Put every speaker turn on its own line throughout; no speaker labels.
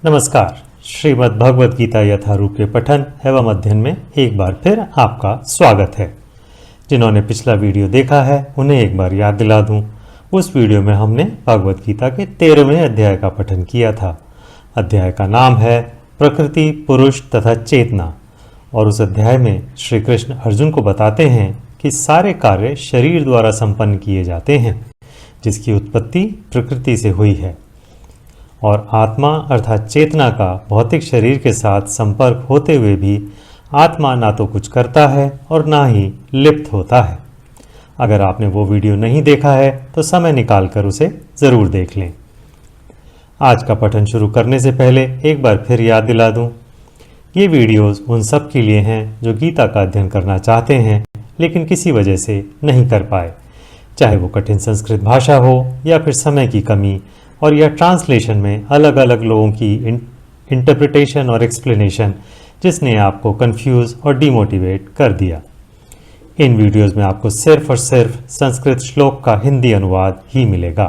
नमस्कार। श्रीमद् भगवद गीता यथारूप के पठन एवं अध्ययन में एक बार फिर आपका स्वागत है। जिन्होंने पिछला वीडियो देखा है उन्हें एक बार याद दिला दूं। उस वीडियो में हमने भगवद गीता के 13वें अध्याय का पठन किया था। अध्याय का नाम है प्रकृति, पुरुष तथा चेतना। और उस अध्याय में श्री कृष्ण अर्जुन को बताते हैं कि सारे कार्य शरीर द्वारा संपन्न किए जाते हैं, जिसकी उत्पत्ति प्रकृति से हुई है। और आत्मा अर्थात चेतना का भौतिक शरीर के साथ संपर्क होते हुए भी आत्मा ना तो कुछ करता है और ना ही लिप्त होता है। अगर आपने वो वीडियो नहीं देखा है तो समय निकाल कर उसे ज़रूर देख लें। आज का पठन शुरू करने से पहले एक बार फिर याद दिला दूं, ये वीडियोस उन सब के लिए हैं जो गीता का अध्ययन करना चाहते हैं लेकिन किसी वजह से नहीं कर पाए, चाहे वो कठिन संस्कृत भाषा हो या फिर समय की कमी और या ट्रांसलेशन में अलग अलग लोगों की इंटरप्रिटेशन और एक्सप्लेनेशन जिसने आपको कंफ्यूज और डिमोटिवेट कर दिया। इन वीडियोस में आपको सिर्फ और सिर्फ संस्कृत श्लोक का हिंदी अनुवाद ही मिलेगा।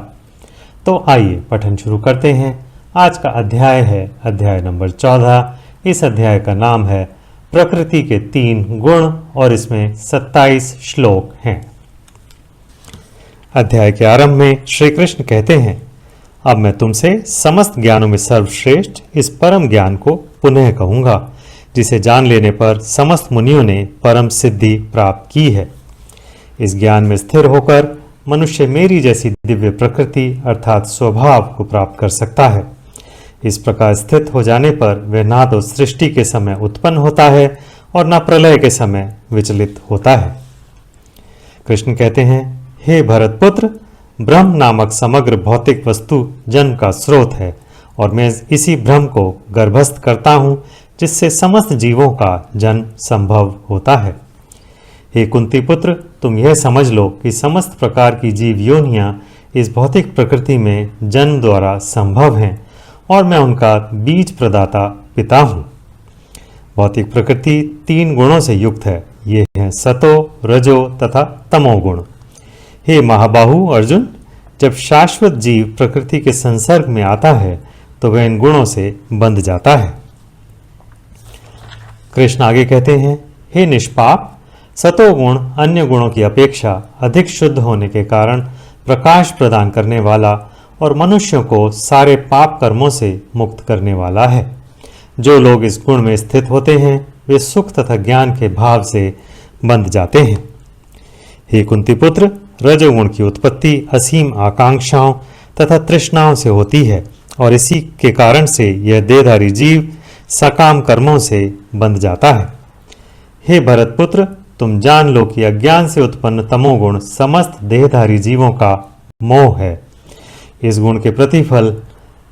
तो आइए पठन शुरू करते हैं। आज का अध्याय है अध्याय नंबर 14। इस अध्याय का नाम है प्रकृति के 3 गुण और इसमें 27 श्लोक हैं। अध्याय के आरंभ में श्री कृष्ण कहते हैं, अब मैं तुमसे समस्त ज्ञानों में सर्वश्रेष्ठ इस परम ज्ञान को पुनः कहूँगा, जिसे जान लेने पर समस्त मुनियों ने परम सिद्धि प्राप्त की है। इस ज्ञान में स्थिर होकर मनुष्य मेरी जैसी दिव्य प्रकृति अर्थात स्वभाव को प्राप्त कर सकता है। इस प्रकार स्थित हो जाने पर वह ना तो सृष्टि के समय उत्पन्न होता है और न प्रलय के समय विचलित होता है। कृष्ण कहते हैं, हे भरतपुत्र, ब्रह्म नामक समग्र भौतिक वस्तु जन्म का स्रोत है और मैं इसी ब्रह्म को गर्भस्थ करता हूँ, जिससे समस्त जीवों का जन्म संभव होता है। हे कुंती पुत्र, तुम यह समझ लो कि समस्त प्रकार की जीव योनियाँ इस भौतिक प्रकृति में जन्म द्वारा संभव हैं और मैं उनका बीज प्रदाता पिता हूँ। भौतिक प्रकृति 3 गुणों से युक्त है। ये हैं सतो, रजो तथा तमो गुण। हे महाबाहु अर्जुन, जब शाश्वत जीव प्रकृति के संसर्ग में आता है तो वह इन गुणों से बंध जाता है। कृष्ण आगे कहते हैं, हे निष्पाप, सतोगुण अन्य गुणों की अपेक्षा अधिक शुद्ध होने के कारण प्रकाश प्रदान करने वाला और मनुष्यों को सारे पाप कर्मों से मुक्त करने वाला है। जो लोग इस गुण में स्थित होते हैं वे सुख तथा ज्ञान के भाव से बंध जाते हैं। हे कुंती पुत्र, रजोगुण की उत्पत्ति असीम आकांक्षाओं तथा तृष्णाओं से होती है और इसी के कारण से यह देहधारी जीव सकाम कर्मों से बंध जाता है। हे भरतपुत्र, तुम जान लो कि अज्ञान से उत्पन्न तमोगुण समस्त देहधारी जीवों का मोह है। इस गुण के प्रतिफल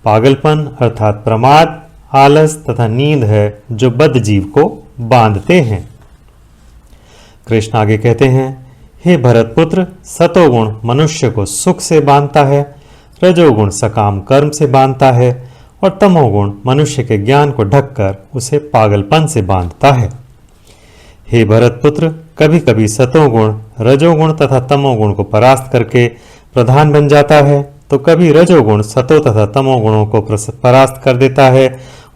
पागलपन अर्थात प्रमाद, आलस तथा नींद है जो बद्ध जीव को बांधते हैं। कृष्ण आगे कहते हैं, हे भरतपुत्र, सतोगुण मनुष्य को सुख से बांधता है, रजोगुण सकाम कर्म से बांधता है और तमोगुण मनुष्य के ज्ञान को ढककर उसे पागलपन से बांधता है। हे भरतपुत्र, कभी कभी सतोगुण रजोगुण तथा तमोगुण को परास्त करके प्रधान बन जाता है, तो कभी रजोगुण सतो तथा तमोगुणों को परास्त कर देता है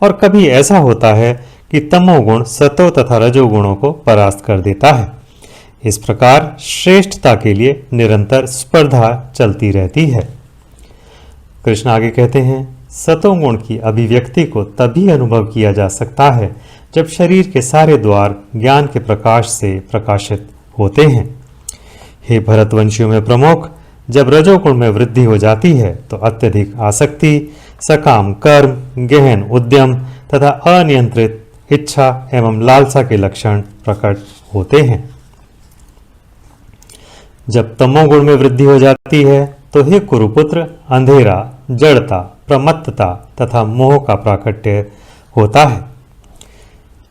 और कभी ऐसा होता है कि तमोगुण सतो तथा रजोगुणों को परास्त कर देता है। इस प्रकार श्रेष्ठता के लिए निरंतर स्पर्धा चलती रहती है। कृष्ण आगे कहते हैं, सतोगुण की अभिव्यक्ति को तभी अनुभव किया जा सकता है जब शरीर के सारे द्वार ज्ञान के प्रकाश से प्रकाशित होते हैं। हे भरतवंशियों में प्रमुख, जब रजोगुण में वृद्धि हो जाती है तो अत्यधिक आसक्ति, सकाम कर्म, गहन उद्यम तथा अनियंत्रित इच्छा एवं लालसा के लक्षण प्रकट होते हैं। जब तमोगुण में वृद्धि हो जाती है तो हे कुरुपुत्र, अंधेरा, जड़ता, प्रमत्तता तथा मोह का प्राकट्य होता है।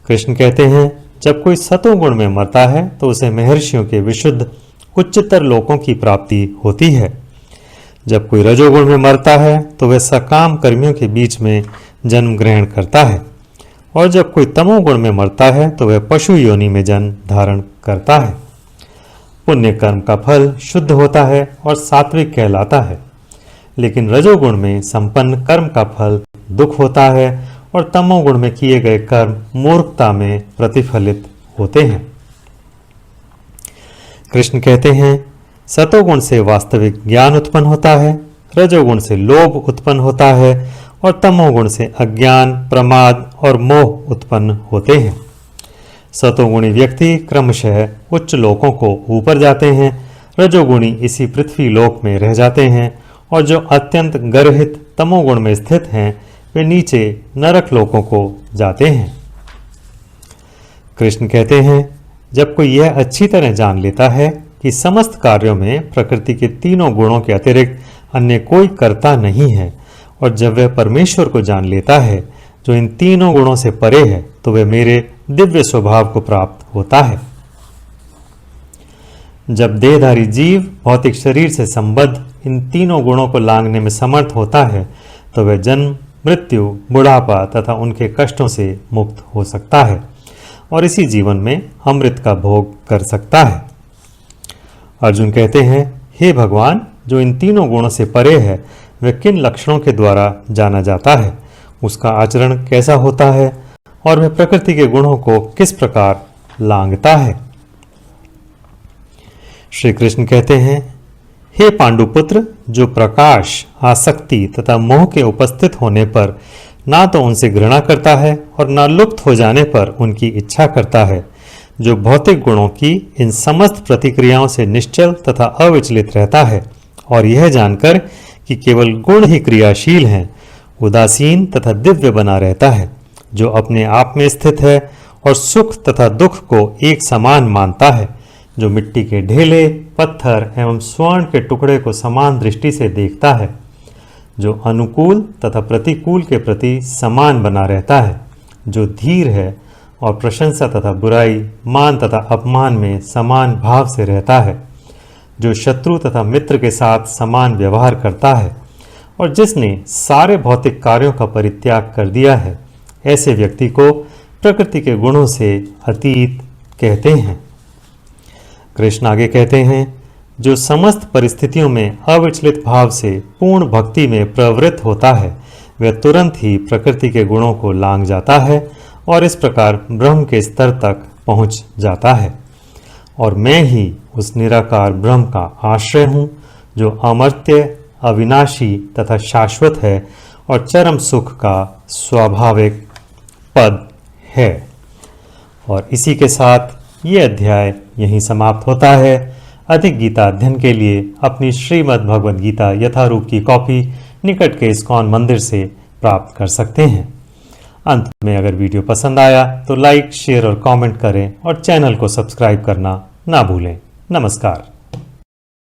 कृष्ण कहते हैं, जब कोई सतोगुण में मरता है तो उसे महर्षियों के विशुद्ध उच्चतर लोकों की प्राप्ति होती है। जब कोई रजोगुण में मरता है तो वह सकाम कर्मियों के बीच में जन्म ग्रहण करता है और जब कोई तमोगुण में मरता है तो वह पशु योनि में जन्म धारण करता है। पुण्य कर्म का फल शुद्ध होता है और सात्विक कहलाता है, लेकिन रजोगुण में संपन्न कर्म का फल दुख होता है और तमोगुण में किए गए कर्म मूर्खता में प्रतिफलित होते हैं। कृष्ण कहते हैं, सतोगुण से वास्तविक ज्ञान उत्पन्न होता है, रजोगुण से लोभ उत्पन्न होता है और तमोगुण से अज्ञान, प्रमाद और मोह उत्पन्न होते हैं। सतोगुणी व्यक्ति क्रमशः उच्च लोकों को ऊपर जाते हैं, रजोगुणी इसी पृथ्वी लोक में रह जाते हैं और जो अत्यंत गर्हित तमोगुण में स्थित हैं वे नीचे नरक लोकों को जाते हैं। कृष्ण कहते हैं, जब कोई यह अच्छी तरह जान लेता है कि समस्त कार्यों में प्रकृति के तीनों गुणों के अतिरिक्त अन्य कोई कर्ता नहीं है और जब वह परमेश्वर को जान लेता है जो इन तीनों गुणों से परे है, तो वह मेरे दिव्य स्वभाव को प्राप्त होता है। जब देहधारी जीव भौतिक शरीर से संबद्ध इन तीनों गुणों को लांघने में समर्थ होता है तो वह जन्म, मृत्यु, बुढ़ापा तथा उनके कष्टों से मुक्त हो सकता है और इसी जीवन में अमृत का भोग कर सकता है। अर्जुन कहते हैं, हे भगवान, जो इन तीनों गुणों से परे है वह किन लक्षणों के द्वारा जाना जाता है, उसका आचरण कैसा होता है और वह प्रकृति के गुणों को किस प्रकार लांघता है। श्री कृष्ण कहते हैं, हे पांडुपुत्र, जो प्रकाश, आसक्ति तथा मोह के उपस्थित होने पर ना तो उनसे घृणा करता है और ना लुप्त हो जाने पर उनकी इच्छा करता है, जो भौतिक गुणों की इन समस्त प्रतिक्रियाओं से निश्चल तथा अविचलित रहता है और यह जानकर कि केवल गुण ही क्रियाशील हैं, उदासीन तथा दिव्य बना रहता है, जो अपने आप में स्थित है और सुख तथा दुख को एक समान मानता है, जो मिट्टी के ढेले, पत्थर एवं स्वर्ण के टुकड़े को समान दृष्टि से देखता है, जो अनुकूल तथा प्रतिकूल के प्रति समान बना रहता है, जो धीर है और प्रशंसा तथा बुराई, मान तथा अपमान में समान भाव से रहता है, जो शत्रु तथा मित्र के साथ समान व्यवहार करता है और जिसने सारे भौतिक कार्यों का परित्याग कर दिया है, ऐसे व्यक्ति को प्रकृति के गुणों से अतीत कहते हैं। कृष्ण आगे कहते हैं, जो समस्त परिस्थितियों में अविचलित भाव से पूर्ण भक्ति में प्रवृत्त होता है वह तुरंत ही प्रकृति के गुणों को लांघ जाता है और इस प्रकार ब्रह्म के स्तर तक पहुंच जाता है। और मैं ही उस निराकार ब्रह्म का आश्रय हूँ, जो अमर्त्य, अविनाशी तथा शाश्वत है और चरम सुख का स्वाभाविक पद है। और इसी के साथ ये अध्याय यहीं समाप्त होता है। अधिक गीता अध्ययन के लिए अपनी श्रीमद् भगवद गीता यथारूप की कॉपी निकट के इस्कॉन मंदिर से प्राप्त कर सकते हैं। अंत में अगर वीडियो पसंद आया तो लाइक, शेयर और कमेंट करें और चैनल को सब्सक्राइब करना ना भूलें। नमस्कार।